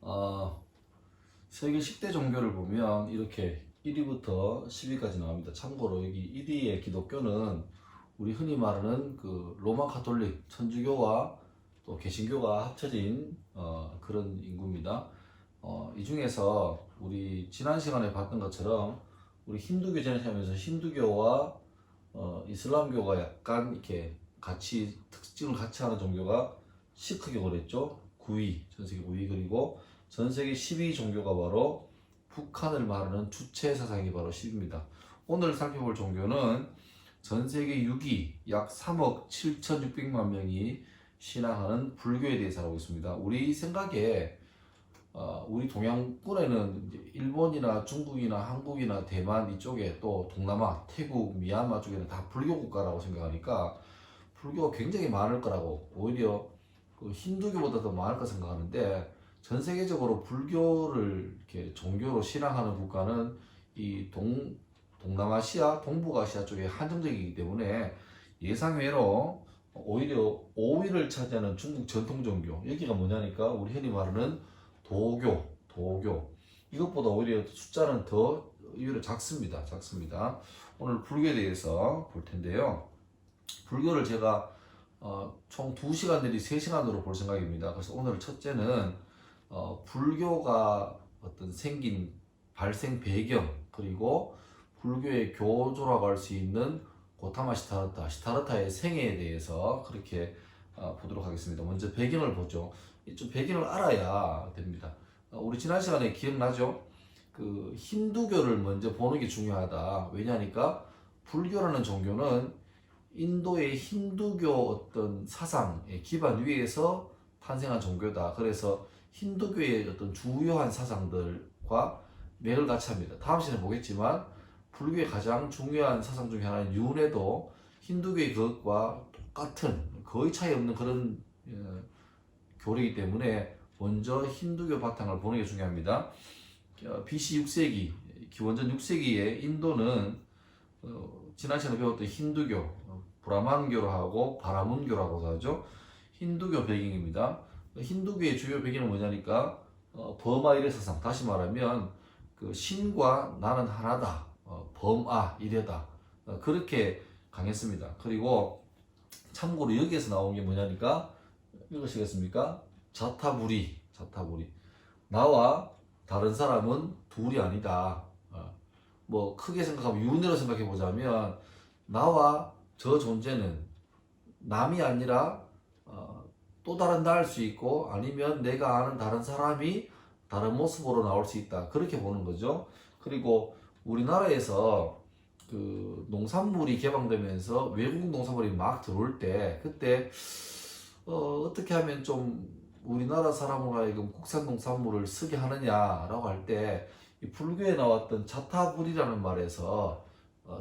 어, 세계 10대 종교를 보면 이렇게 1위부터 10위까지 나옵니다. 참고로 여기 1위의 기독교는 우리 흔히 말하는 그 로마 가톨릭, 천주교와 또 개신교가 합쳐진 그런 인구입니다. 이 중에서 우리 지난 시간에 봤던 것처럼 우리 힌두교 전체하면서 힌두교와 이슬람교가 약간 이렇게 같이 특징을 같이 하는 종교가 시크교가 그랬죠. 9위, 전 세계 9위. 그리고 전 세계 10위 종교가 바로 북한을 말하는 주체 사상이 바로 10입니다. 오늘 살펴볼 종교는 전 세계 6위, 약 3억 7,600만 명이 신앙하는 불교에 대해서 알아보고 있습니다. 우리 생각에 우리 동양권에는 이제 일본이나 중국이나 한국이나 대만 이쪽에 또 동남아, 태국, 미얀마 쪽에는 다 불교 국가라고 생각하니까 불교가 굉장히 많을 거라고, 오히려 그 힌두교보다 더 많을 거 생각하는데, 전 세계적으로 불교를 이렇게 종교로 신앙하는 국가는 이 동남아시아, 동북아시아 쪽에 한정적이기 때문에 예상외로 오히려 5위를 차지하는 중국 전통 종교, 여기가 뭐냐니까 우리 흔히 말하는 도교. 이것보다 오히려 숫자는 더 의외로 작습니다. 오늘 불교에 대해서 볼 텐데요. 불교를 제가 총 2시간 내지 3시간으로 볼 생각입니다. 그래서 오늘 첫째는 불교가 어떤 생긴 발생 배경, 그리고 불교의 교조라고 할 수 있는 고타마 시타르타의 생애에 대해서 그렇게 보도록 하겠습니다. 먼저 배경을 보죠. 좀 배경을 알아야 됩니다. 우리 지난 시간에 기억나죠? 그 힌두교를 먼저 보는 게 중요하다. 왜냐하니까 불교라는 종교는 인도의 힌두교 어떤 사상의 기반 위에서 탄생한 종교다. 그래서 힌두교의 어떤 주요한 사상들과 맥을 같이 합니다. 다음 시간에 보겠지만 불교의 가장 중요한 사상 중에 하나인 윤회도 힌두교의 그것과 똑같은, 거의 차이 없는 그런 교리이기 때문에 먼저 힌두교 바탕을 보는 게 중요합니다. BC 6세기, 기원전 6세기에 인도는 지난 시간에 배웠던 힌두교, 브라만교로 하고 바라문교라고 하죠. 힌두교 배경입니다. 힌두교의 주요 배경은 뭐냐니까 범아일의 사상, 다시 말하면 그 신과 나는 하나다, 범아 일회다, 그렇게 강했습니다. 그리고 참고로 여기에서 나온 게 뭐냐니까, 읽으시겠습니까? 자타부리. 나와 다른 사람은 둘이 아니다. 뭐 크게 생각하면 윤회로 생각해 보자면, 나와 저 존재는 남이 아니라 또 다른 나일 수 있고, 아니면 내가 아는 다른 사람이 다른 모습으로 나올 수 있다, 그렇게 보는 거죠. 그리고 우리나라에서 그 농산물이 개방되면서 외국 농산물이 막 들어올 때, 그때 어떻게 하면 좀 우리나라 사람으로 하여금 국산 농산물을 쓰게 하느냐라고 할 때, 이 불교에 나왔던 자타불이라는 말에서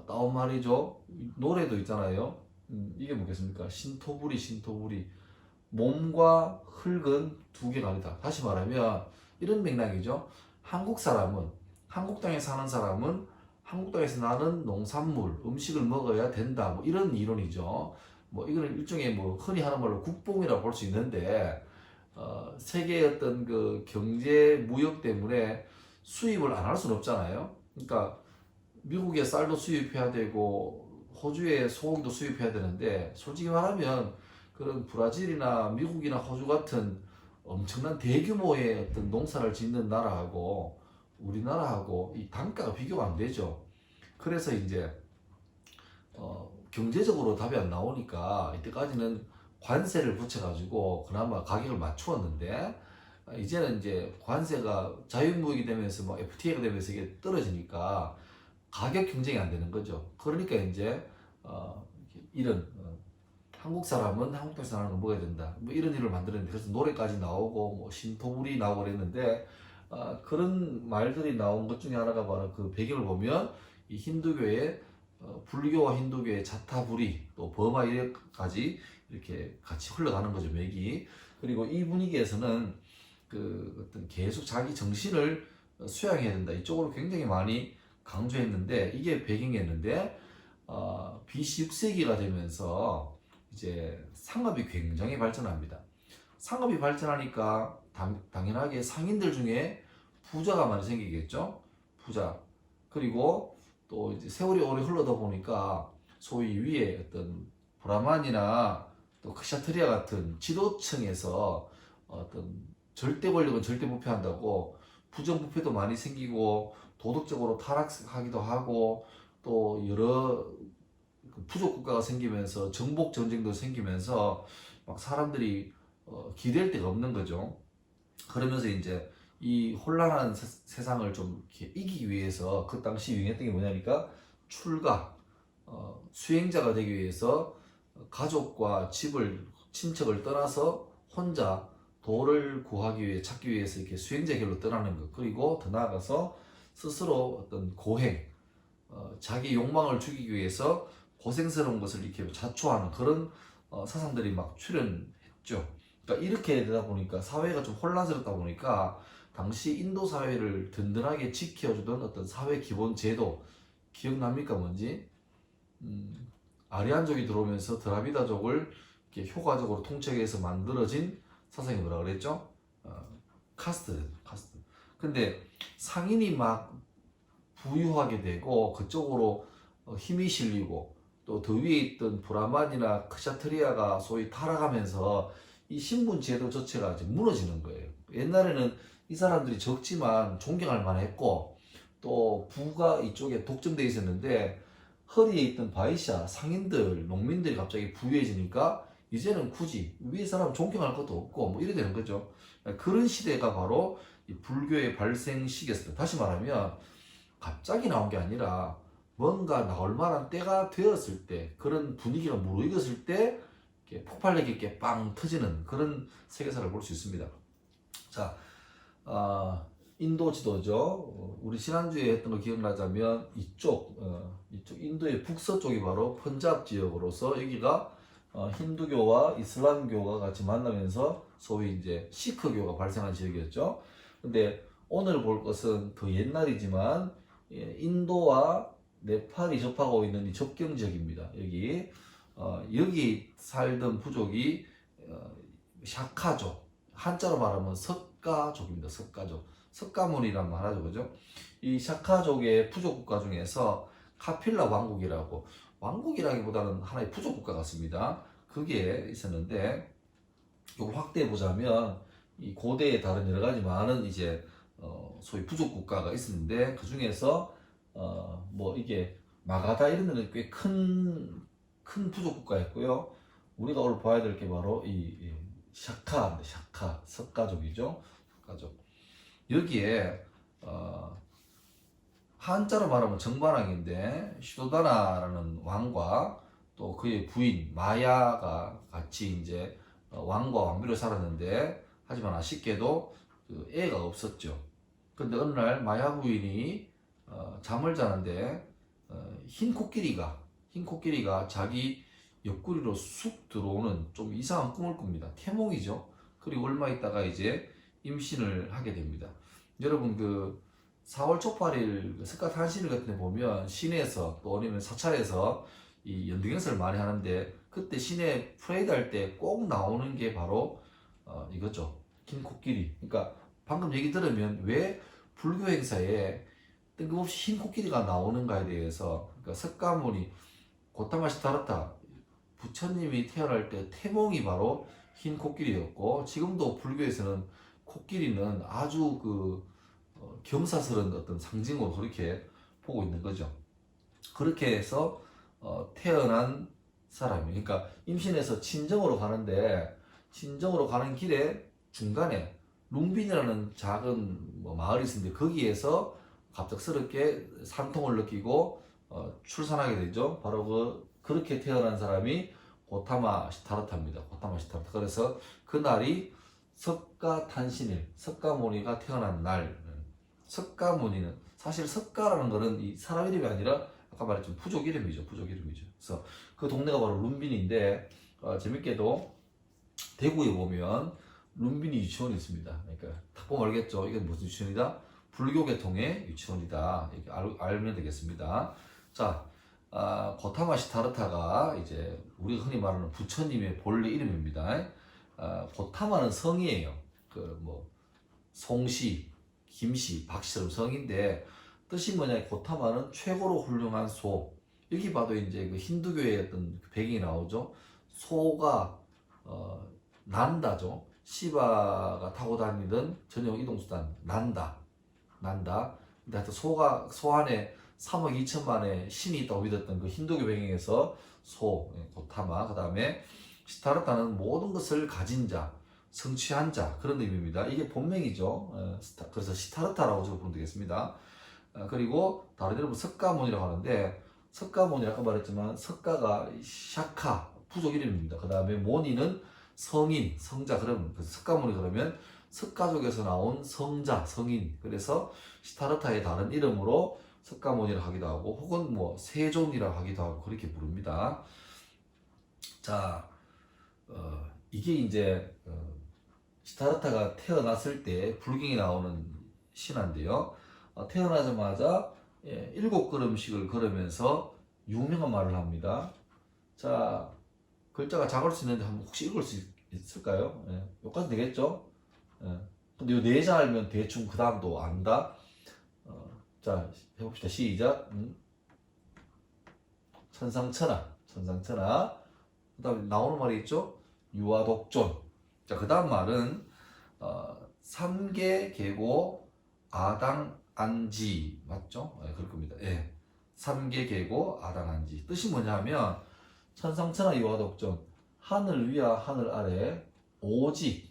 따온 말이죠. 노래도 있잖아요. 이게 뭐겠습니까? 신토불이. 몸과 흙은 두 개가 아니다. 다시 말하면 이런 맥락이죠. 한국 땅에 사는 사람은 한국 땅에서 나는 농산물, 음식을 먹어야 된다, 뭐 이런 이론이죠. 뭐 이거는 일종의 뭐 흔히 하는 말로 국뽕이라고 볼 수 있는데, 세계의 어떤 그 경제 무역 때문에 수입을 안 할 수는 없잖아요. 그러니까 미국에 쌀도 수입해야 되고 호주에 소고기도 수입해야 되는데, 솔직히 말하면 그런 브라질이나 미국이나 호주 같은 엄청난 대규모의 어떤 농사를 짓는 나라하고 우리나라하고 이 단가가 비교가 안 되죠. 그래서 이제 경제적으로 답이 안 나오니까 이때까지는 관세를 붙여가지고 그나마 가격을 맞추었는데, 이제는 이제 관세가 자유무역이 되면서 뭐 FTA가 되면서 이게 떨어지니까 가격 경쟁이 안 되는 거죠. 그러니까 이제 이런 한국 사람은 한국 땅에서 나는 걸 먹어야 된다, 뭐 이런 일을 만들었는데, 그래서 노래까지 나오고 뭐 신토불이 나오고 그랬는데, 그런 말들이 나온 것 중에 하나가 바로 그 배경을 보면 이 힌두교의 불교와 힌두교의 자타불이, 또 버마 이래까지 이렇게 같이 흘러가는 거죠, 맥이. 그리고 이 분위기에서는 그 어떤 계속 자기 정신을 수양해야 된다, 이쪽으로 굉장히 많이 강조했는데, 이게 배경이었는데, BC 6세기가 되면서 이제 상업이 굉장히 발전합니다. 상업이 발전하니까 당연하게 상인들 중에 부자가 많이 생기겠죠. 부자. 그리고 또 이제 세월이 오래 흘러다 보니까 소위 위에 어떤 브라만이나 또 크샤트리아 같은 지도층에서 어떤 절대 권력은 절대 부패한다고 부정부패도 많이 생기고 도덕적으로 타락하기도 하고 또 여러 부족 국가가 생기면서 정복 전쟁도 생기면서 막 사람들이 기댈 데가 없는 거죠. 그러면서 이제 이 혼란한 세상을 좀 이렇게 이기기 위해서 그 당시 유행했던 게 뭐냐니까 출가, 수행자가 되기 위해서 가족과 집을 친척을 떠나서 혼자 도를 구하기 위해 찾기 위해서 이렇게 수행자 길로 떠나는 것. 그리고 더 나아가서 스스로 어떤 고행, 자기 욕망을 죽이기 위해서 고생스러운 것을 이렇게 자초하는 그런 사상들이 막 출현했죠. 그러니까 이렇게 되다 보니까 사회가 좀 혼란스럽다 보니까 당시 인도 사회를 든든하게 지켜주던 어떤 사회 기본 제도 기억납니까 뭔지? 아리안족이 들어오면서 드라비다족을 이렇게 효과적으로 통치해서 만들어진 사상이 뭐라 그랬죠? 카스트. 근데 상인이 막 부유하게 되고 그쪽으로 힘이 실리고 또 더 위에 있던 브라만이나 크샤트리아가 소위 타락하면서 이 신분 제도 자체가 이제 무너지는 거예요. 옛날에는 이 사람들이 적지만 존경할 만했고 또 부가 이쪽에 독점돼 있었는데 허리에 있던 바이샤 상인들 농민들이 갑자기 부유해지니까 이제는 굳이 위에 사람 존경할 것도 없고 뭐 이래 되는 거죠. 그런 시대가 바로 이 불교의 발생 시기였습니다. 다시 말하면 갑자기 나온 게 아니라 뭔가 나올 만한 때가 되었을 때 그런 분위기가 무르익었을 때 이렇게 폭발력 있게 빵 터지는 그런 세계사를 볼 수 있습니다. 자, 인도 지도죠. 우리 지난주에 했던 거 기억나자면 이쪽 인도의 북서쪽이 바로 펀잡 지역으로서 여기가 힌두교와 이슬람교가 같이 만나면서 소위 이제 시크교가 발생한 지역이었죠. 근데 오늘 볼 것은 더 옛날이지만 인도와 네팔이 접하고 있는 이 접경 지역입니다. 여기 살던 부족이 샤카족, 한자로 말하면 석가족입니다. 석가족. 석가문이란 말하죠, 그죠? 이 샤카족의 부족 국가 중에서 카필라 왕국이라고 왕국이라기보다는 하나의 부족 국가 같습니다. 그게 있었는데 이걸 확대해 보자면 이 고대에 다른 여러 가지 많은 이제 소위 부족 국가가 있었는데 그 중에서 뭐 이게 마가다 이런 데는 꽤 큰 부족 국가였고요. 우리가 오늘 봐야 될 게 바로 이 샤카 석가족이죠. 석가족. 여기에 한자로 말하면 정반왕인데 슈도다나라는 왕과 또 그의 부인 마야가 같이 이제 왕과 왕비로 살았는데 하지만 아쉽게도 그 애가 없었죠. 근데 어느 날 마야 부인이 잠을 자는데 흰 코끼리가 자기 옆구리로 쑥 들어오는 좀 이상한 꿈을 꿉니다. 태몽이죠. 그리고 얼마 있다가 이제 임신을 하게 됩니다. 여러분 그 4월 초파일 석가탄신일 같은 데 보면 시내에서 또 아니면 사찰에서 이 연등행사를 많이 하는데 그때 시내 프레이드 할 때 꼭 나오는 게 바로 이거죠. 긴 코끼리. 그러니까 방금 얘기 들으면 왜 불교 행사에 뜬금없이 흰 코끼리가 나오는가에 대해서 그러니까 석가모니 고타마 시타르타 부처님이 태어날 때 태몽이 바로 흰 코끼리였고 지금도 불교에서는 코끼리는 아주 경사스러운 어떤 상징으로 그렇게 보고 있는 거죠. 그렇게 해서 태어난 사람이 그러니까 임신해서 친정으로 가는데 친정으로 가는 길에 중간에 룽빈이라는 작은 마을이 있는데 거기에서 갑작스럽게 산통을 느끼고 출산하게 되죠. 바로 그렇게 태어난 사람이 고타마 시타르타입니다. 고타마 시타르타. 그래서 그날이 석가탄신일, 석가모니가 태어난 날. 석가모니는 사실 석가라는 거는 이 사람 이름이 아니라 아까 말했지만 부족 이름이죠. 그래서 그 동네가 바로 룸빈인데 재밌게도 대구에 보면 룸빈이 유치원이 있습니다. 그러니까 딱 보면 알겠죠. 이게 무슨 유치원이다? 불교 계통의 유치원이다. 이렇게 알면 되겠습니다. 자, 고타마 시타르타가 이제 우리가 흔히 말하는 부처님의 본래 이름입니다. 고타마는 성이에요. 그 뭐 송씨, 김씨, 박씨처럼 성인데 뜻이 뭐냐? 고타마는 최고로 훌륭한 소. 여기 봐도 이제 그 힌두교의 어떤 배경이 나오죠. 소가 난다죠. 시바가 타고 다니던 전용 이동수단 난다. 근데 하여튼 소 안에 3억 2천만의 신이 있다고 믿었던 그 힌두교 배경에서 고타마. 그 다음에 시타르타는 모든 것을 가진 자, 성취한 자, 그런 의미입니다. 이게 본명이죠. 그래서 시타르타라고 적어보면 되겠습니다. 그리고 다른 이름은 석가모니라고 하는데, 석가모니 아까 말했지만 석가가 샤카 부족 이름입니다. 그 다음에 모니는 성인, 성자. 그러면 석가모니 그러면 석가족에서 나온 성자, 성인. 그래서 시타르타의 다른 이름으로 석가모니라고 하기도 하고, 혹은 뭐 세존이라고 하기도 하고 그렇게 부릅니다. 자, 이게 이제 시타르타가 태어났을 때 불경이 나오는 신화인데요. 태어나자마자 7걸음씩을 걸으면서 유명한 말을 합니다. 자, 글자가 작을 수 있는데 한번 혹시 읽을 수 있을까요? 여기까지 되겠죠? 근데 요 네 자 알면 대충 그 다음도 안다. 자, 해봅시다. 시작. 천상천하. 그 다음에 나오는 말이 있죠? 유아독존. 자, 그 다음 말은 삼계 계고 아당안지 맞죠? 그럴 겁니다. 삼계 계고 아당안지 뜻이 뭐냐면 천상천하 유아독존, 하늘 위와 하늘 아래 오직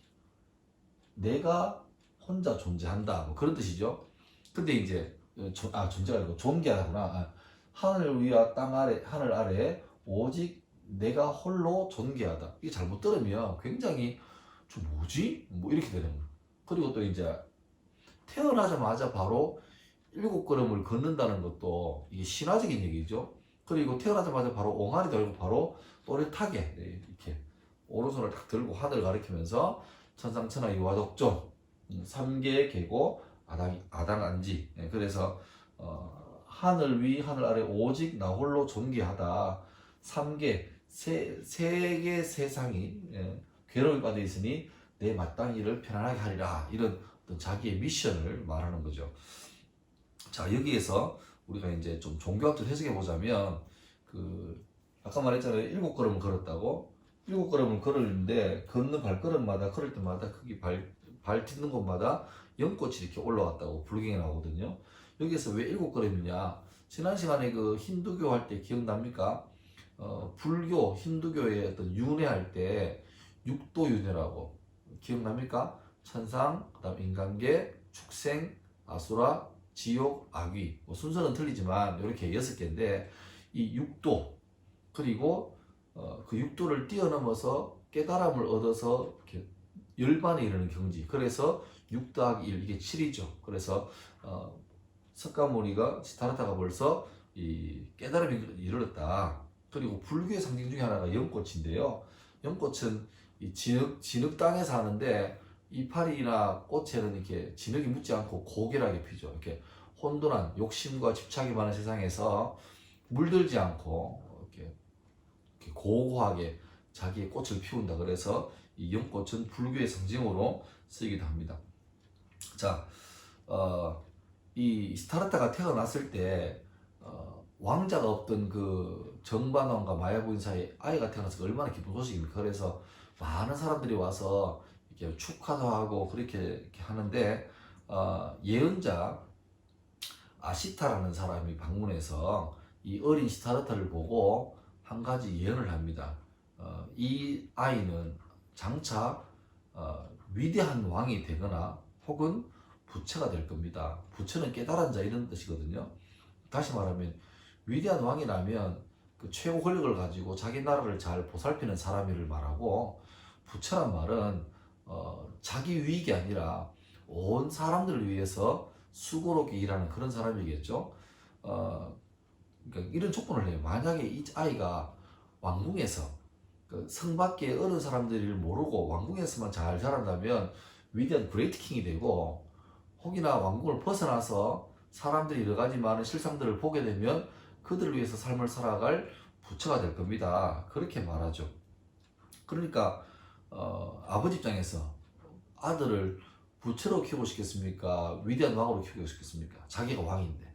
내가 혼자 존재한다, 뭐 그런 뜻이죠. 근데 이제 존재가 아니고 존귀하구나. 하늘 위와 땅 아래, 하늘 아래 오직 내가 홀로 존귀하다. 이게 잘못 들으면 굉장히 좀 뭐지? 뭐 이렇게 되는 거예요. 그리고 또 이제 태어나자마자 바로 7걸음을 걷는다는 것도 이게 신화적인 얘기죠. 그리고 태어나자마자 바로 옹알이 들고 바로 또렷하게 이렇게 오른손을 딱 들고 하늘을 가리키면서 천상천하 유아독존, 삼계의 계고 아당안지. 그래서 하늘 위 하늘 아래 오직 나 홀로 존귀하다. 삼계 세계 세상이 괴로움에 빠져 있으니 내 마땅히 일을 편안하게 하리라. 이런 어떤 자기의 미션을 말하는 거죠. 자, 여기에서 우리가 이제 좀 종교학적 해석해 보자면, 아까 말했잖아요. 7걸음을 걸었다고. 7걸음을 걸었는데 걷는 발걸음마다 걸을 때마다 거기 발 딛는 곳마다 연꽃이 이렇게 올라왔다고 불경에 나오거든요. 여기서 왜 7걸음이냐? 지난 시간에 그 힌두교 할 때 기억납니까? 불교, 힌두교의 어떤 윤회할 때 육도 윤회라고 기억납니까? 천상, 그다음 인간계, 축생, 아수라, 지옥, 악귀. 뭐 순서는 틀리지만 이렇게 6개인데 이 육도, 그리고 그 육도를 뛰어넘어서 깨달음을 얻어서 이렇게 열반에 이르는 경지. 그래서 6 더하기 1 이게 7이죠. 그래서 석가모니가 시타르타가 벌써 이 깨달음에 이르렀다. 그리고 불교의 상징 중에 하나가 연꽃인데요. 연꽃은 이 진흙 땅에 사는데 이파리나 꽃에는 이렇게 진흙이 묻지 않고 고결하게 피죠. 이렇게 혼돈한 욕심과 집착이 많은 세상에서 물들지 않고 이렇게 고고하게 자기의 꽃을 피운다. 그래서 이 연꽃은 불교의 상징으로 쓰이기도 합니다. 자, 이 시타르타가 태어났을 때 왕자가 없던 그 정반왕과 마야부인 사이에 아이가 태어나서 얼마나 기쁜 소식입니까? 그래서 많은 사람들이 와서 이렇게 축하도 하고 그렇게 하는데 예언자 아시타라는 사람이 방문해서 이 어린 시타르타를 보고 한 가지 예언을 합니다. 이 아이는 장차 위대한 왕이 되거나 혹은 부처가 될 겁니다. 부처는 깨달은 자 이런 뜻이거든요. 다시 말하면 위대한 왕이라면 그 최고 권력을 가지고 자기 나라를 잘 보살피는 사람을 말하고, 부처란 말은 자기 유익이 아니라 온 사람들을 위해서 수고롭게 일하는 그런 사람이겠죠. 그러니까 이런 조건을 해요. 만약에 이 아이가 왕궁에서 그 성 밖에 어른 사람들을 모르고 왕궁에서만 잘 자란다면 위대한 그레이트 킹이 되고, 혹이나 왕궁을 벗어나서 사람들이 여러 가지 많은 실상들을 보게 되면 그들을 위해서 삶을 살아갈 부처가 될 겁니다. 그렇게 말하죠. 그러니까 아버지 입장에서 아들을 부채로 키우고 싶겠습니까? 위대한 왕으로 키우고 싶겠습니까? 자기가 왕인데.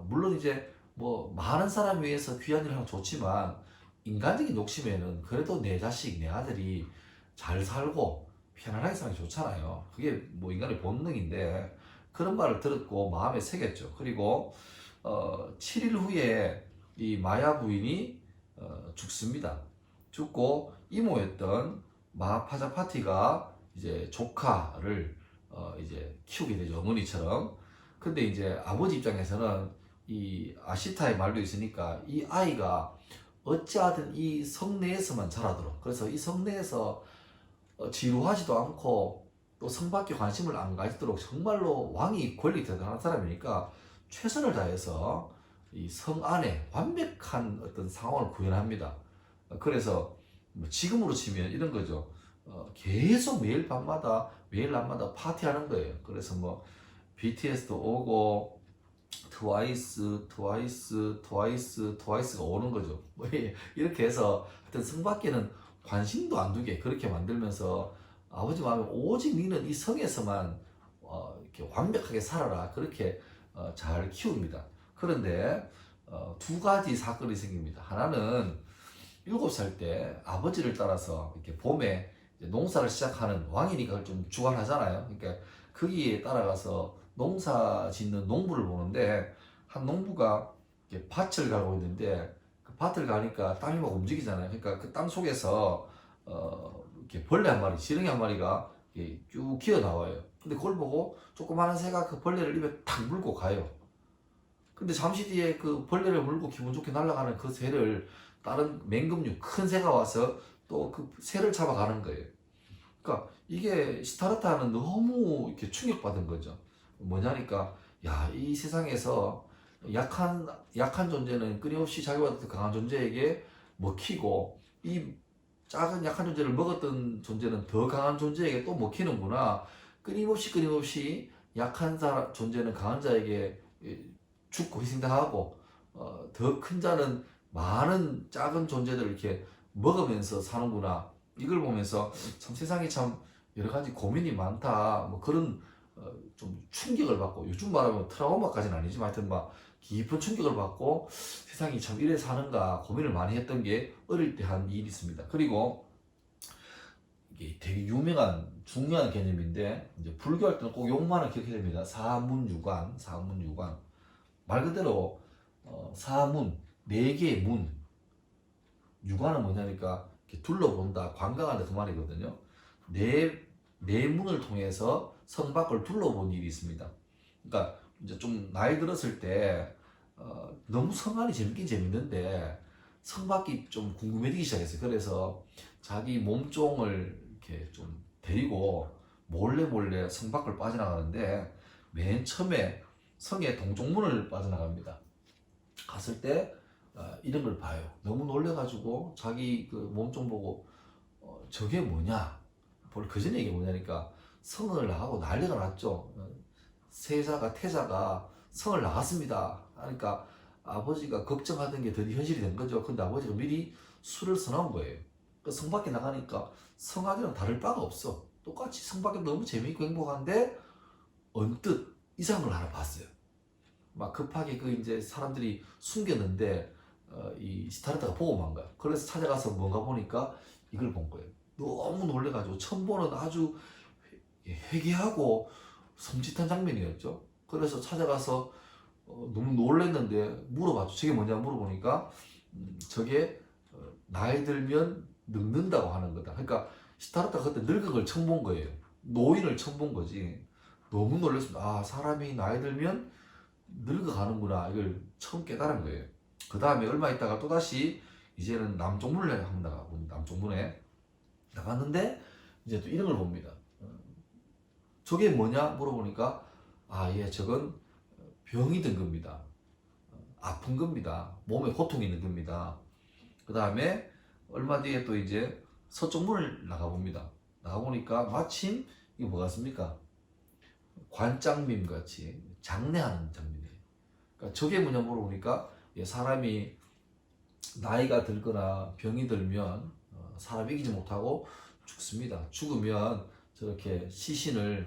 물론 이제 뭐 많은 사람 위해서 귀한 일을 하면 좋지만 인간적인 욕심에는 그래도 내 자식, 내 아들이 잘 살고 편안하게 사는 게 좋잖아요. 그게 뭐 인간의 본능인데 그런 말을 들었고 마음에 새겼죠. 그리고 7일 후에 이 마야 부인이 죽습니다. 죽고 이모였던 마하파자파티가 이제 조카를 이제 키우게 되죠. 어머니처럼. 근데 이제 아버지 입장에서는 이 아시타의 말도 있으니까 이 아이가 어찌하든 이 성내에서만 자라도록, 그래서 이 성내에서 지루하지도 않고 또 성밖에 관심을 안 가지도록 정말로 왕이 권리 대단한 사람이니까 최선을 다해서 이 성 안에 완벽한 어떤 상황을 구현합니다. 그래서 뭐 지금으로 치면 이런 거죠. 계속 매일 밤마다 매일 낮마다 파티하는 거예요. 그래서 뭐 BTS도 오고 트와이스가 오는 거죠. 뭐 이렇게 해서 하여튼 성밖에는 관심도 안 두게 그렇게 만들면서 아버지 마음에 오직 니는 이 성에서만 이렇게 완벽하게 살아라 그렇게 잘 키웁니다. 그런데 두 가지 사건이 생깁니다. 하나는 7살 때 아버지를 따라서 이렇게 봄에 이제 농사를 시작하는 왕이니까 그걸 좀 주관하잖아요. 그러니까 거기에 따라가서 농사 짓는 농부를 보는데 한 농부가 이렇게 밭을 가고 있는데 그 밭을 가니까 땅이 막 움직이잖아요. 그러니까 그 땅 속에서 이렇게 벌레 한 마리, 지렁이 한 마리가 이렇게 쭉 기어 나와요. 근데 그걸 보고 조그마한 새가 그 벌레를 입에 탁 물고 가요. 근데 잠시 뒤에 그 벌레를 물고 기분 좋게 날아가는 그 새를 다른 맹금류 큰 새가 와서 또 그 새를 잡아가는 거예요. 그러니까 이게 시타르타는 너무 이렇게 충격받은 거죠. 뭐냐니까 야, 이 세상에서 약한 존재는 끊임없이 자기보다 더 강한 존재에게 먹히고 이 작은 약한 존재를 먹었던 존재는 더 강한 존재에게 또 먹히는구나. 끊임없이 약한 존재는 강한 자에게 죽고 희생당하고 더 큰 자는 많은 작은 존재들을 이렇게 먹으면서 사는구나. 이걸 보면서 참 세상에 참 여러 가지 고민이 많다. 뭐 그런 좀 충격을 받고 요즘 말하면 트라우마까지는 아니지만 하여튼 막 깊은 충격을 받고 세상이 참 이래 사는가 고민을 많이 했던 게 어릴 때 한 일이 있습니다. 그리고 이게 되게 유명한 중요한 개념인데 이제 불교할 때는 꼭 욕만을 기억해야 됩니다. 사문유관. 말 그대로 사문, 네 개의 문. 유관은 뭐냐니까 이렇게 둘러본다, 관광한다 그 말이거든요. 네 문을 통해서 성 밖을 둘러본 일이 있습니다. 그러니까 이제 좀 나이 들었을 때 너무 성 안이 재밌긴 재밌는데 성 밖이 좀 궁금해지기 시작했어요. 그래서 자기 몸종을 이렇게 좀 데리고 몰래 성 밖을 빠져나가는데 맨 처음에 성의 동쪽문을 빠져나갑니다. 갔을 때 이런 걸 봐요. 너무 놀래가지고 자기 그 몸좀 보고 저게 뭐냐? 그 전에 이게 뭐냐니까 성을 나가고 난리가 났죠. 태자가 성을 나갔습니다. 그러니까 아버지가 걱정하던 게 드디어 현실이 된 거죠. 근데 아버지가 미리 술을 써놓은 거예요. 성 밖에 나가니까 성 안이랑 다를 바가 없어. 똑같이 성 밖에 너무 재미있고 행복한데 언뜻 이상한 걸 하나 봤어요. 막 급하게 그 이제 사람들이 숨겼는데 이 시타르타가 보고 만 거야. 그래서 찾아가서 뭔가 보니까 이걸 본 거예요. 너무 놀래가지고 처음 보는 아주 회개하고 섬찟한 장면이었죠. 그래서 찾아가서 너무 놀랬는데 물어봤죠. 저게 뭐냐 물어보니까 저게 나이 들면 늙는다고 하는 거다. 그러니까 시타르타가 그때 늙은 걸 처음 본 거예요. 노인을 처음 본 거지. 너무 놀랐습니다. 아, 사람이 나이 들면 늙어가는구나. 이걸 처음 깨달은 거예요. 그 다음에 얼마 있다가 또다시 이제는 남쪽문을 한번 나가고 남쪽문에 나갔는데 이제 또 이런 걸 봅니다. 저게 뭐냐 물어보니까 예, 저건 병이 든 겁니다. 아픈 겁니다. 몸에 고통이 있는 겁니다. 그 다음에 얼마 뒤에 또 이제 서쪽문을 나가봅니다. 나가보니까 마침 이게 뭐 같습니까? 관장밈 같이 장례하는 장면이에요. 그러니까 저게 뭐냐 물어보니까 사람이 나이가 들거나 병이 들면 사람 이기지 못하고 죽습니다. 죽으면 저렇게 시신을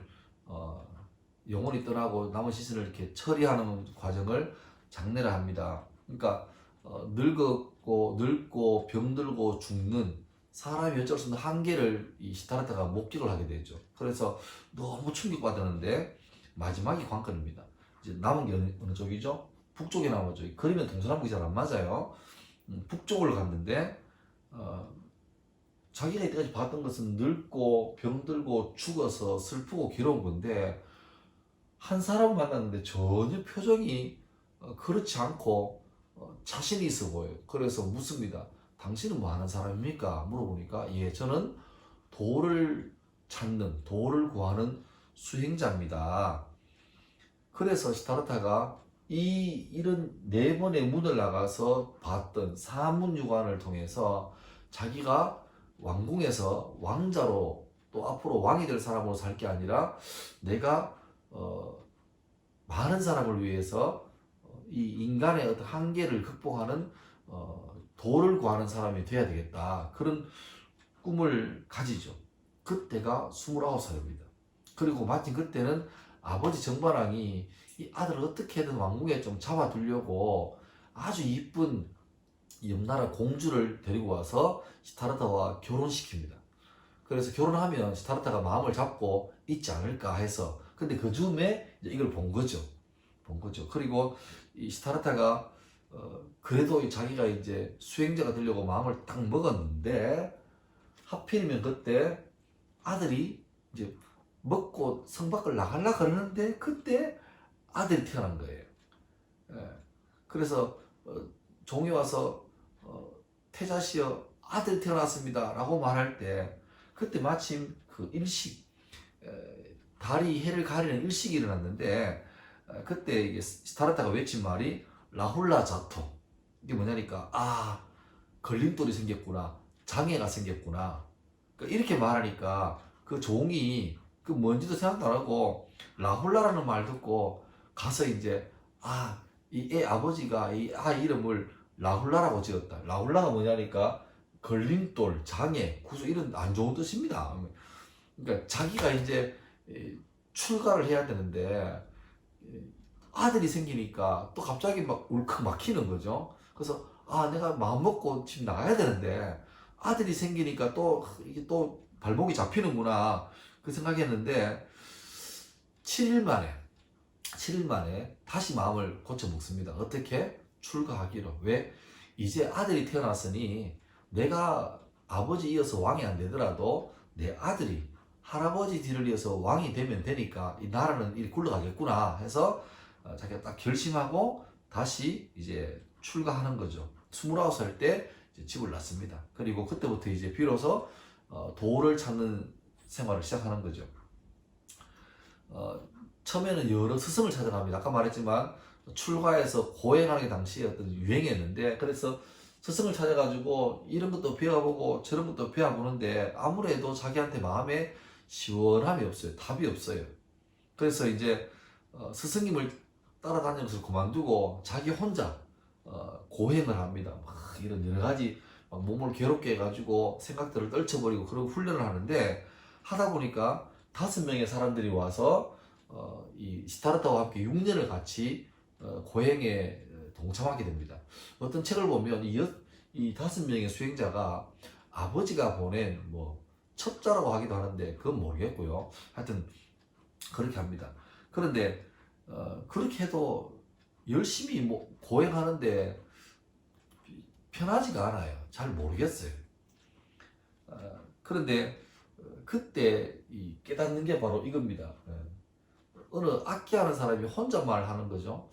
영혼이 떠나고 남은 시신을 이렇게 처리하는 과정을 장례라 합니다. 그러니까 늙고 병들고 죽는 사람이 어쩔 수 없는 한계를 이 시타르타가 목격을 하게 되죠. 그래서 너무 충격받았는데 마지막이 관건입니다. 이제 남은 게 어느 쪽이죠? 북쪽에 남았죠. 그러면 동서남북이 잘 안 맞아요. 북쪽을 갔는데 자기가 이때까지 봤던 것은 늙고 병들고 죽어서 슬프고 괴로운 건데 한 사람 만났는데 전혀 표정이 그렇지 않고 자신이 있어 보여요. 그래서 묻습니다. 당신은 뭐 하는 사람입니까? 물어보니까 예, 저는 도를 찾는, 도를 구하는 수행자입니다. 그래서 시타르타가 이런 네 번의 문을 나가서 봤던 사문유관을 통해서 자기가 왕궁에서 왕자로 또 앞으로 왕이 될 사람으로 살 게 아니라 내가 많은 사람을 위해서 이 인간의 어떤 한계를 극복하는 도를 구하는 사람이 돼야 되겠다. 그런 꿈을 가지죠. 그때가 29살입니다. 그리고 마침 그때는 아버지 정반왕이 이 아들을 어떻게든 왕궁에 좀 잡아두려고 아주 이쁜 옆나라 공주를 데리고 와서 시타르타와 결혼시킵니다. 그래서 결혼하면 시타르타가 마음을 잡고 있지 않을까 해서 근데 그 즈음에 이걸 본 거죠. 그리고 이 시타르타가 그래도 자기가 이제 수행자가 되려고 마음을 딱 먹었는데 하필이면 그때 아들이 이제 먹고 성 밖을 나가려고 그러는데 그때 아들이 태어난 거예요. 예. 그래서 종이 와서 태자시여 아들이 태어났습니다 라고 말할 때 그때 마침 그 일식 달이 해를 가리는 일식이 일어났는데 그때 이게 시타르타가 외친 말이 라훌라 자토. 이게 뭐냐니까 걸림돌이 생겼구나, 장애가 생겼구나. 그러니까 이렇게 말하니까 그 종이 그 뭔지도 생각도 안 하고 라훌라라는 말 듣고 가서 이제 이 애 아버지가 이 이름을 라훌라라고 지었다. 라훌라가 뭐냐니까 걸림돌, 장애, 구조 이런 안 좋은 뜻입니다. 그러니까 자기가 이제 출가를 해야 되는데 아들이 생기니까 또 갑자기 막 울컥 막히는 거죠. 그래서 내가 마음 먹고 지금 나가야 되는데 아들이 생기니까 또 이게 또 발목이 잡히는구나 그 생각했는데 7일 만에 다시 마음을 고쳐 먹습니다. 어떻게? 출가하기로. 왜? 이제 아들이 태어났으니 내가 아버지 이어서 왕이 안 되더라도 내 아들이 할아버지 뒤를 이어서 왕이 되면 되니까 이 나라는 이리 굴러가겠구나 해서 자기가 딱 결심하고 다시 이제 출가하는 거죠. 29살 때 이제 집을 났습니다. 그리고 그때부터 이제 비로소 도를 찾는 생활을 시작하는 거죠. 처음에는 여러 스승을 찾아갑니다. 아까 말했지만 출가해서 고행하는 게 당시에 어떤 유행이었는데 그래서 스승을 찾아가지고 이런 것도 배워보고 저런 것도 배워보는데 아무래도 자기한테 마음에 시원함이 없어요. 답이 없어요. 그래서 이제 스승님을 따라다니는 것을 그만두고 자기 혼자 고행을 합니다. 막 이런 여러 가지 몸을 괴롭게 해가지고 생각들을 떨쳐버리고 그런 훈련을 하는데 하다 보니까 5명의 사람들이 와서 이 시타르타와 함께 6년을 같이 고행에 동참하게 됩니다. 어떤 책을 보면 이 5명의 수행자가 아버지가 보낸 뭐 첩자라고 하기도 하는데 그건 모르겠고요. 하여튼 그렇게 합니다. 그런데 그렇게 해도 열심히 뭐 고행하는데 편하지가 않아요. 잘 모르겠어요. 그런데 그때 이 깨닫는 게 바로 이겁니다. 어느 악기하는 사람이 혼잣말 하는 거죠.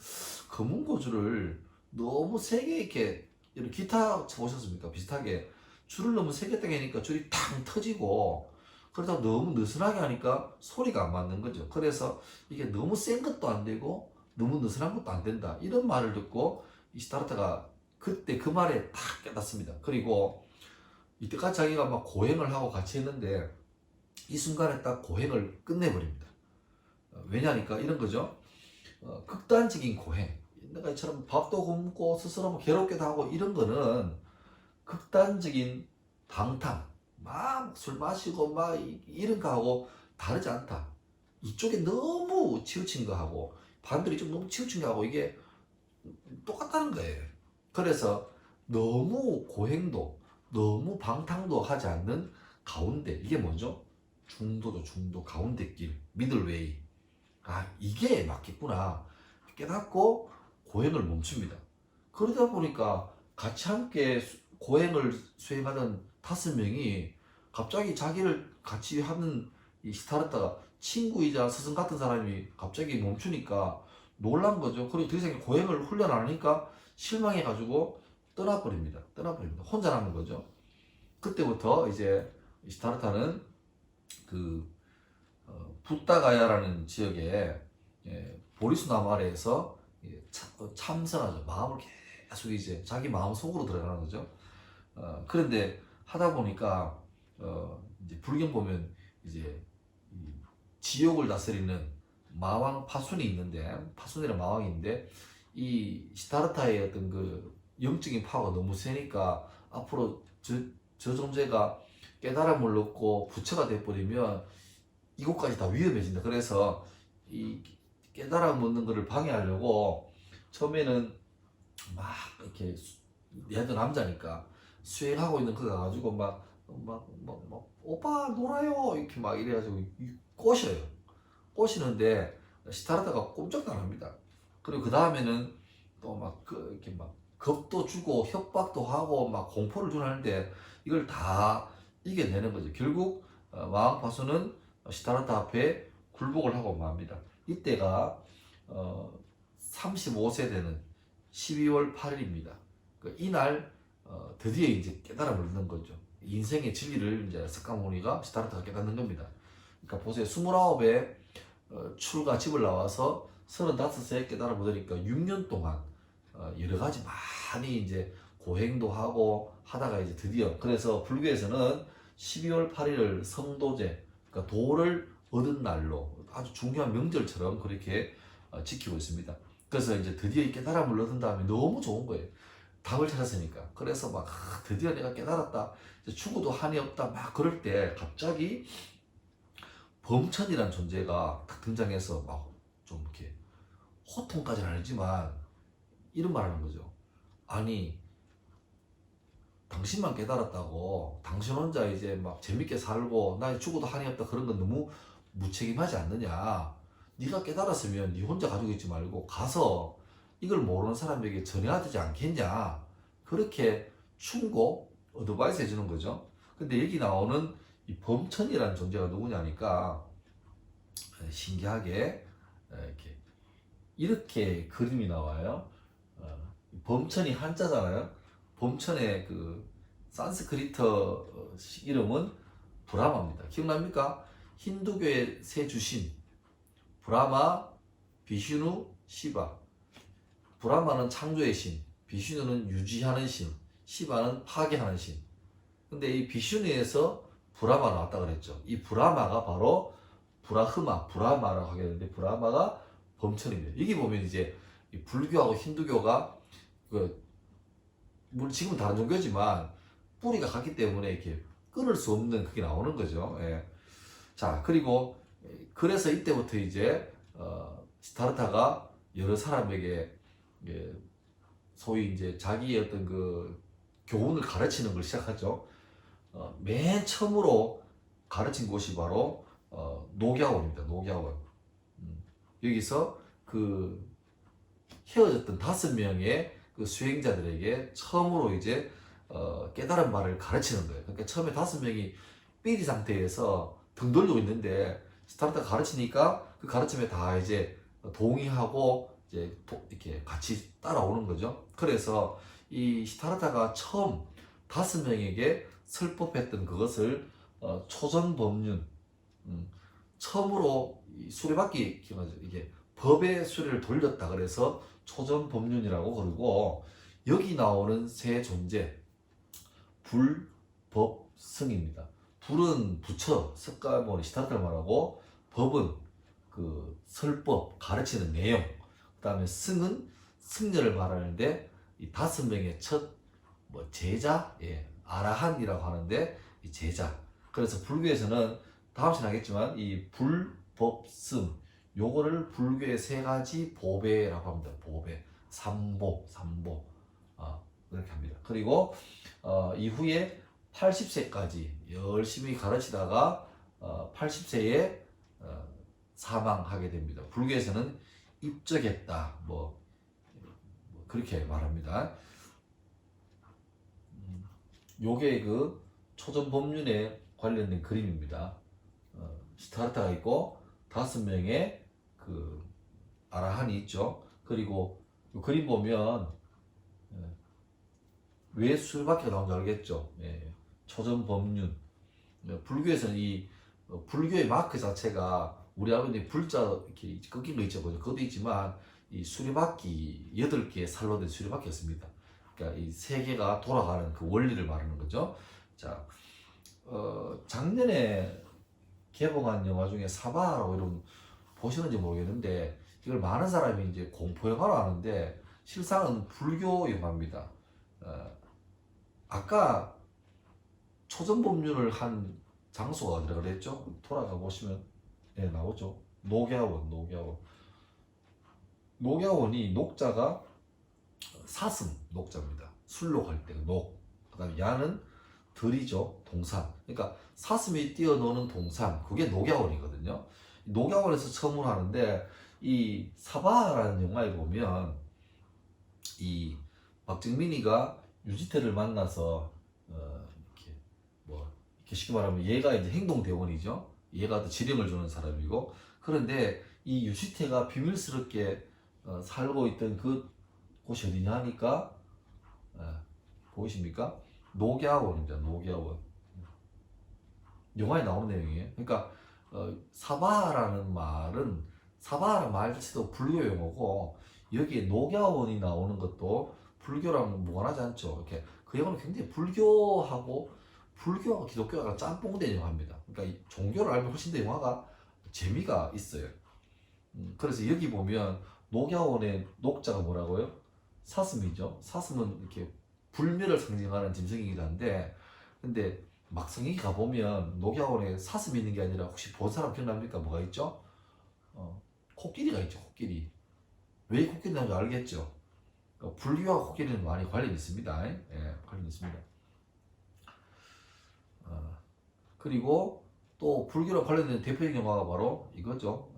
검은고줄을 너무 세게 이렇게 기타 쳐보셨습니까? 비슷하게 줄을 너무 세게 당기니까 줄이 탕 터지고 그러다 너무 느슨하게 하니까 소리가 안 맞는 거죠. 그래서 이게 너무 센 것도 안 되고 너무 느슨한 것도 안 된다. 이런 말을 듣고 이 시타르타가 그때 그 말에 딱 깨닫습니다. 그리고 이때까지 자기가 막 고행을 하고 같이 했는데 이 순간에 딱 고행을 끝내버립니다. 왜냐니까 이런 거죠. 극단적인 고행. 내가 이처럼 밥도 굶고 스스로 뭐 괴롭게도 하고 이런 거는 극단적인 방탕, 막 술 마시고 막 이런 거하고 다르지 않다. 이쪽에 너무 치우친 거하고 반대로 이쪽 너무 치우친 거하고 이게 똑같다는 거예요. 그래서 너무 고행도 너무 방탕도 하지 않는 가운데, 이게 뭐죠? 중도죠. 중도, 가운데 길, 미들웨이. 아, 이게 맞겠구나 깨닫고 고행을 멈춥니다. 그러다 보니까 같이 함께 고행을 수행하던 5명이 갑자기 자기를 같이 하는 이 시타르타가 친구이자 스승 같은 사람이 갑자기 멈추니까 놀란 거죠. 그리고 더 이상 고행을 훈련 안 하니까 실망해가지고 떠나버립니다. 혼자 남은 거죠. 그때부터 이제 시타르타는 그 붓다가야라는 지역에 보리수 나무 아래에서 참선하죠. 마음을 계속 이제 자기 마음 속으로 들어가는 거죠. 그런데 하다 보니까 이제 불경 보면 이제 지옥을 다스리는 마왕 파순이 있는데, 파순이라는 마왕이 있는데, 이 시타르타의 어떤 그 영적인 파워가 너무 세니까 앞으로 저 존재가 깨달음을 얻고 부처가 돼버리면 이곳까지 다 위험해진다. 그래서 이 깨달음 얻는 것을 방해하려고 처음에는 막 이렇게, 얘도 남자니까 수행하고 있는 거 가지고 막 오빠 놀아요 이렇게 막 이래가지고 꼬시는데 시타르타가 꼼짝도 안 합니다. 그리고 그 다음에는 또 막 이렇게 막 겁도 주고 협박도 하고 막 공포를 주는데 이걸 다 이겨내는 거죠. 결국 마왕 파수는 시타르타 앞에 굴복을 하고 맙니다. 이때가 35세 되는 12월 8일입니다. 이날 드디어 이제 깨달음을 얻는 거죠. 인생의 진리를 이제 석가모니가 시타르타가 깨닫는 겁니다. 그러니까 보세요. 29에 출가 집을 나와서 35세에 깨달음을 얻으니까 6년 동안 여러 가지 많이 이제 고행도 하고 하다가 이제 드디어, 그래서 불교에서는 12월 8일을 성도제, 그러니까 도를 얻은 날로 아주 중요한 명절처럼 그렇게 지키고 있습니다. 그래서 이제 드디어 이 깨달음을 얻은 다음에 너무 좋은 거예요. 답을 찾았으니까. 그래서 막 드디어 내가 깨달았다, 이제 죽어도 한이 없다, 막 그럴 때 갑자기 범천이라는 존재가 딱 등장해서 막 좀 이렇게, 호통까지는 아니지만 이런 말 하는 거죠. 아니, 당신만 깨달았다고 당신 혼자 이제 막 재밌게 살고 나 죽어도 한이 없다 그런 건 너무 무책임하지 않느냐. 네가 깨달았으면 네 혼자 가지고 있지 말고 가서 이걸 모르는 사람에게 전해야 되지 않겠냐. 그렇게 충고, 어드바이스 해주는 거죠. 근데 여기 나오는 이 범천이라는 존재가 누구냐니까 신기하게 이렇게 그림이 나와요. 범천이 한자잖아요. 범천의 그 산스크리트 이름은 브라마입니다. 기억납니까? 힌두교의 세 주신 브라마, 비슈누, 시바. 브라마는 창조의 신, 비슈누는 유지하는 신, 시바는 파괴하는 신. 근데 이 비슈누에서 브라마 나왔다 그랬죠. 이 브라마가 바로 브라마라고 하겠는데, 브라마가 범천입니다. 여기 보면 이제 불교하고 힌두교가 물론 지금은 다른 종교지만 뿌리가 같기 때문에 이렇게 끊을 수 없는 그게 나오는 거죠. 예. 자, 그리고 그래서 이때부터 이제 시타르타가 여러 사람에게 소위 이제 자기의 어떤 그 교훈을 가르치는 걸 시작하죠. 맨 처음으로 가르친 곳이 바로 녹야원입니다. 녹야원. 여기서 그 헤어졌던 5명의 그 수행자들에게 처음으로 이제 깨달은 말을 가르치는 거예요. 그러니까 처음에 5명이 삐리 상태에서 등 돌리고 있는데 시타르타가 가르치니까 그 가르침에 다 이제 동의하고 이제 이렇게 같이 따라오는 거죠. 그래서 이 시타르타가 처음 5명에게 설법했던 그것을 초전법륜, 처음으로 수레바퀴 기억나죠? 이게 법의 수레를 돌렸다 그래서 초전법륜이라고 그러고, 여기 나오는 세 존재 불, 법, 승입니다. 불은 부처, 석가모니, 시타르타를 말하고, 법은 그 설법, 가르치는 내용, 그 다음에 승은 승려를 말하는데 이 5명의 첫 제자, 아라한이라고 하는데 이 제자. 그래서 불교에서는 다음 시간에 하겠지만 이 불법승 요거를 불교의 세 가지 보배라고 합니다. 보배, 삼보, 이렇게 합니다. 그리고 이후에 80세까지 열심히 가르치다가 80세에 사망하게 됩니다. 불교에서는 입적했다, 뭐 그렇게 말합니다. 요게 그 초전법륜에 관련된 그림입니다. 시타르타가 있고 5명의 그 아라한이 있죠. 그리고 이 그림 보면 왜 술밖에 나온지 알겠죠. 예, 초전법륜. 불교에서는 이 불교의 마크 자체가 우리 아버님 불자 이렇게 꺾인 거 있죠. 그것도 있지만 이 수레바퀴 8개의 살로 된 수레바퀴였습니다. 그러니까 이 세계가 돌아가는 그 원리를 말하는 거죠. 자, 작년에 개봉한 영화 중에 사바라고 이런 보시는지 모르겠는데 이걸 많은 사람이 이제 공포 영화로 아는데 실상은 불교 영화입니다. 아까 초전법륜을 한 장소가 어디라 그랬죠? 돌아가 보시면 네, 나오죠. 녹야원. 녹야원이 녹자가 사슴 녹자입니다. 술록할 때 녹. 그다음에 야는 들이죠. 동산. 그러니까 사슴이 뛰어노는 동산. 그게 녹야원이거든요. 녹야원에서 처음으로 하는데 이 사바라는 영화에 보면 이 박정민이가 유지태를 만나서 이렇게 쉽게 말하면 얘가 이제 행동대원이죠. 얘가 더 지령을 주는 사람이고, 그런데 이 유지태가 비밀스럽게 살고 있던 그 곳이 어디냐 하니까 보이십니까? 녹야원입니다. 녹야원. 영화에 나오는 내용이에요. 그러니까 사바라는 말은 사바라는 말 자체도 불교 용어고 여기에 녹야원이 나오는 것도 불교랑 무관하지 않죠. 이렇게 그 영화는 굉장히 불교하고 기독교가 짬뽕된 영화입니다. 그러니까 이 종교를 알면 훨씬 더 영화가 재미가 있어요. 그래서 여기 보면 녹야원의 녹자가 뭐라고요? 사슴이죠. 사슴은 이렇게 불멸을 상징하는 짐승이기도 한데, 근데 막상 여기 가보면 녹야원에 사슴이 있는 게 아니라 혹시 본 사람 기억납니까? 뭐가 있죠? 코끼리가 있죠. 코끼리. 왜 코끼리 나는지 알겠죠? 불교와 코끼리는 많이 관련이 있습니다. 예, 관련이 있습니다. 그리고 또 불교랑 관련된 대표적인 영화가 바로 이거죠.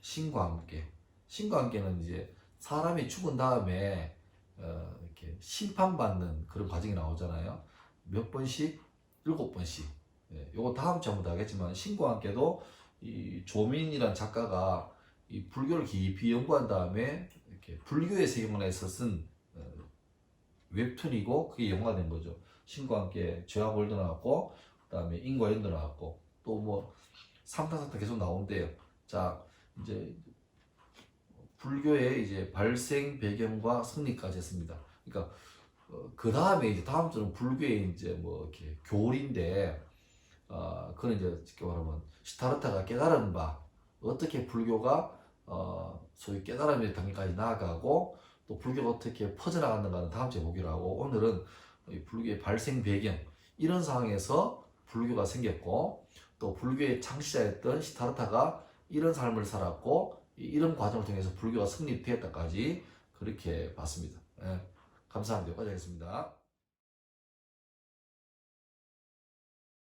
신과 함께. 신과 함께는 이제 사람이 죽은 다음에 이렇게 심판받는 그런 과정이 나오잖아요. 몇 번씩? 7번씩. 예, 요거 다음 주에 한번 하겠지만 신과 함께도 이 조민이란 작가가 이 불교를 깊이 연구한 다음에 이렇게 불교의 세계관에서 쓴 웹툰이고 그게 영화가 된 거죠. 신과 함께 죄와 벌도 나왔고, 그 다음에 인과 연도 나왔고, 또 뭐 삼타사타 계속 나온대요. 자, 이제 불교의 이제 발생 배경과 승리까지 했습니다. 그러니까 그 다음에 이제 다음 주는 불교의 이제 뭐 이렇게 교리인데, 그는 이제 쉽게 말하면 시타르타가 깨달은 바, 어떻게 불교가 소위 깨달음의 단계까지 나아가고 또 불교가 어떻게 퍼져나가는가는 다음 주에 보기로 하고, 오늘은 이 불교의 발생 배경, 이런 상황에서 불교가 생겼고 또 불교의 창시자였던 시타르타가 이런 삶을 살았고 이런 과정을 통해서 불교가 성립되었다까지 그렇게 봤습니다. 예, 감사합니다. 여기까지 하겠습니다.